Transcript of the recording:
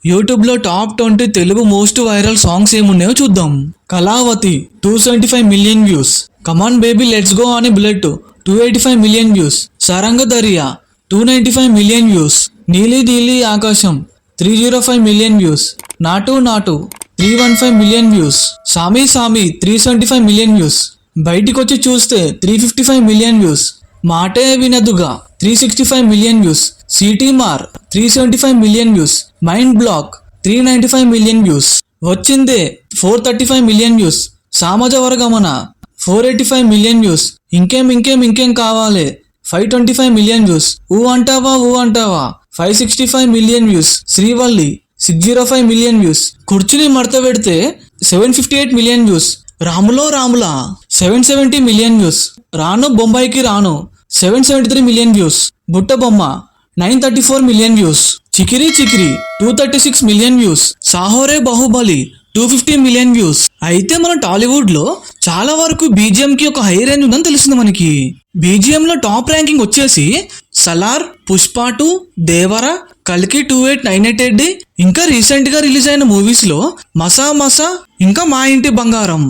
యూట్యూబ్లో top 20 Telugu most viral songs ఏమున్నాయో చూద్దాం. Kalavathi 275 million views. Come on baby let's go అనే Bullet 285 million views. Saranga Dariya 295 million views. నీలి నీలి ఆకాశం 305 మిలియన్ వ్యూస్. నాటు నాటు 315 మిలియన్ వ్యూస్. సామి సామి 375 మిలియన్ వ్యూస్. బయటికొచ్చి చూస్తే 355 మిలియన్ వ్యూస్. మాటే వినదుగా 365 మిలియన్ వ్యూస్. సిటీ మార్ 375 million views. Mind block 395 million views. వచ్చిందే 435 మిలియన్ వ్యూస్. సామజ వర్గమన 485 million views. ఇంకేం కావాలి 525 మిలియన్ వ్యూస్. ఊ అంటావా 565 million views. Srivalli 605 million views. కుర్చీని మడత పెడితే 758 మిలియన్ వ్యూస్. రాములో రాములా 770 మిలియన్ వ్యూస్. రాను బొంబాయికి రాను 773 మిలియన్ వ్యూస్. బుట్ట బొమ్మ 934 million views. Chikiri Chikiri 236 million views. Saahore Baahubali 250 million views. అయితే మన టాలీవుడ్ లో చాలా వరకు బీజిఎం కి ఒక హై రేంజ్ ఉందని తెలిసింది మనకి. బీజిఎం లో టాప్ ర్యాంకింగ్ వచ్చేసి సలార్, పుష్ప 2, దేవర, కల్కి 2898, ఇంకా రీసెంట్ గా రిలీజ్ అయిన మూవీస్ లో మసా మసా, ఇంకా మా ఇంటి బంగారం.